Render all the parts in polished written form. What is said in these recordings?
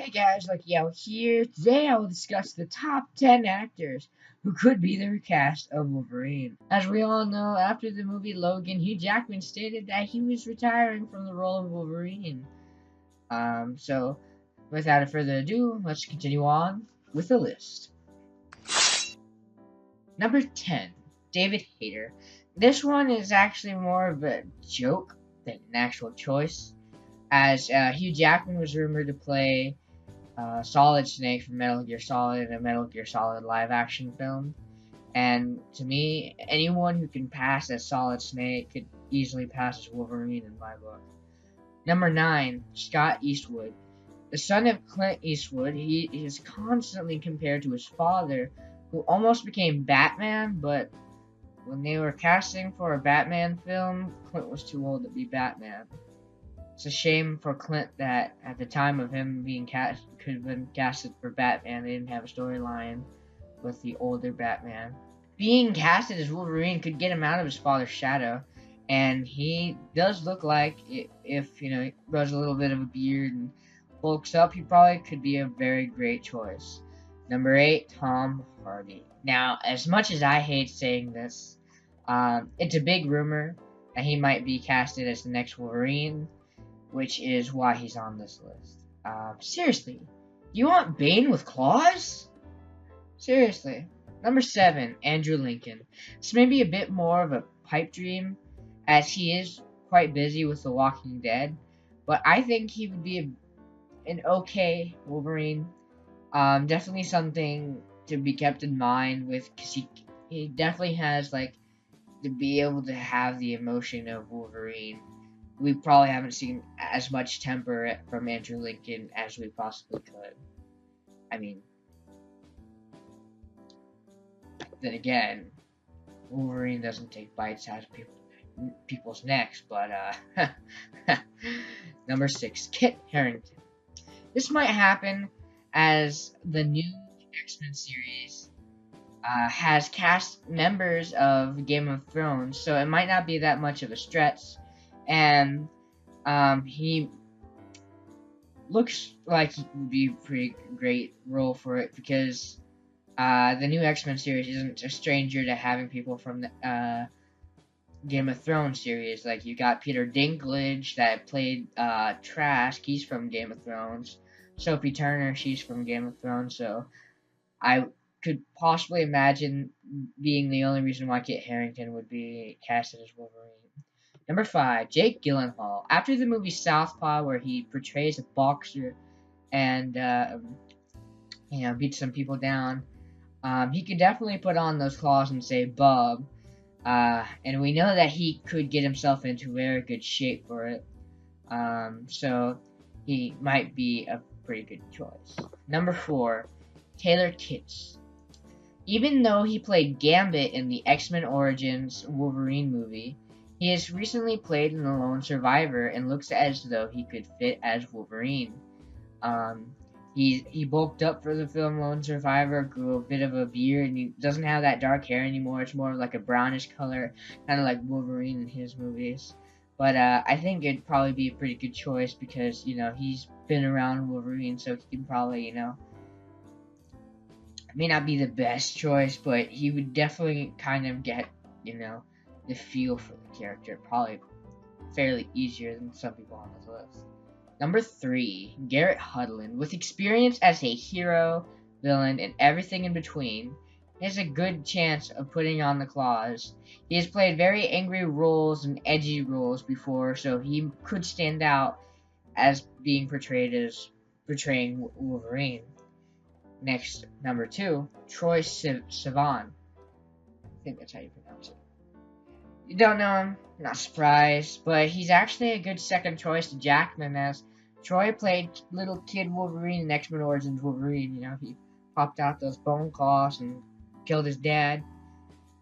Hey guys, Lucky out here. Today I will discuss the top 10 actors who could be the recast of Wolverine. As we all know, after the movie Logan, Hugh Jackman stated that he was retiring from the role of Wolverine. So without further ado, let's continue on with the list. Number 10, David Hayter. This one is actually more of a joke than an actual choice, as Hugh Jackman was rumored to play Solid Snake from Metal Gear Solid in a Metal Gear Solid live-action film. And to me, anyone who can pass as Solid Snake could easily pass as Wolverine in my book. Number 9, Scott Eastwood. The son of Clint Eastwood, he is constantly compared to his father, who almost became Batman, but when they were casting for a Batman film, Clint was too old to be Batman. It's a shame for Clint that at the time of him being could have been casted for Batman, they didn't have a storyline with the older Batman. Being casted as Wolverine could get him out of his father's shadow, and he does look like, if he grows a little bit of a beard and bulks up, he probably could be a very great choice. Number 8, Tom Hardy. Now, as much as I hate saying this, it's a big rumor that he might be casted as the next Wolverine, which is why he's on this list. Seriously, do you want Bane with claws? Seriously. Number 7, Andrew Lincoln. This may be a bit more of a pipe dream, as he is quite busy with The Walking Dead, but I think he would be an okay Wolverine. Definitely something to be kept in mind with, because he definitely has, to be able to have the emotion of Wolverine. We probably haven't seen as much temper from Andrew Lincoln as we possibly could. I mean, then again, Wolverine doesn't take bites out of people's necks, but, Number 6, Kit Harington. This might happen as the new X-Men series has cast members of Game of Thrones, so it might not be that much of a stretch. And he looks like he would be a pretty great role for it, because the new X-Men series isn't a stranger to having people from the Game of Thrones series. Like, you got Peter Dinklage that played Trask, he's from Game of Thrones. Sophie Turner, she's from Game of Thrones, so I could possibly imagine being the only reason why Kit Harington would be casted as Wolverine. Number 5, Jake Gyllenhaal. After the movie Southpaw, where he portrays a boxer and beats some people down, he could definitely put on those claws and say "bub," and we know that he could get himself into very good shape for it. So he might be a pretty good choice. Number 4, Taylor Kitsch. Even though he played Gambit in the X-Men Origins Wolverine movie, he has recently played in The Lone Survivor and looks as though he could fit as Wolverine. He bulked up for the film Lone Survivor, grew a bit of a beard, and he doesn't have that dark hair anymore. It's more of like a brownish color, kind of like Wolverine in his movies. But I think it'd probably be a pretty good choice because, he's been around Wolverine, so he can probably, may not be the best choice, but he would definitely kind of get, the feel for the character, probably fairly easier than some people on this list. Number 3, Garrett Hedlund. With experience as a hero, villain, and everything in between, he has a good chance of putting on the claws. He has played very angry roles and edgy roles before, so he could stand out as being portraying Wolverine. Next, number 2, Troye Sivan. I think that's how you pronounce it. You don't know him, not surprised, but he's actually a good second choice to Jackman, as Troy played little kid Wolverine in X-Men Origins Wolverine. He popped out those bone claws and killed his dad.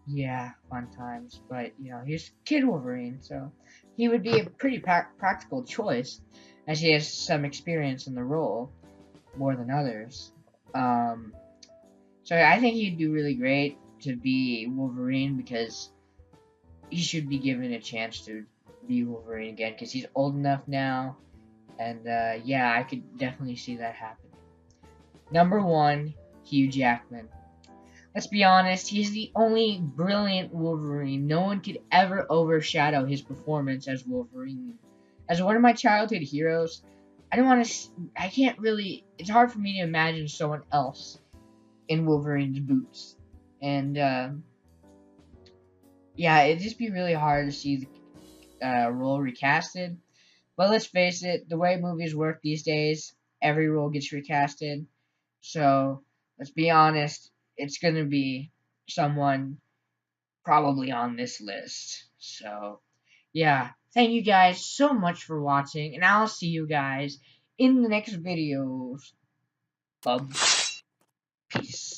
Yeah, fun times. But, he's kid Wolverine, so he would be a pretty practical choice, as he has some experience in the role, more than others. So I think he'd do really great to be Wolverine, because he should be given a chance to be Wolverine again, because he's old enough now, And yeah, I could definitely see that happening. Number 1, Hugh Jackman. Let's be honest, he's the only brilliant Wolverine. No one could ever overshadow his performance as Wolverine. As one of my childhood heroes, I can't really, it's hard for me to imagine someone else in Wolverine's boots. And, yeah, it'd just be really hard to see the role recasted. But let's face it, the way movies work these days, every role gets recasted. So, let's be honest, it's gonna be someone probably on this list. So, yeah, thank you guys so much for watching, and I'll see you guys in the next videos. Bub. Peace.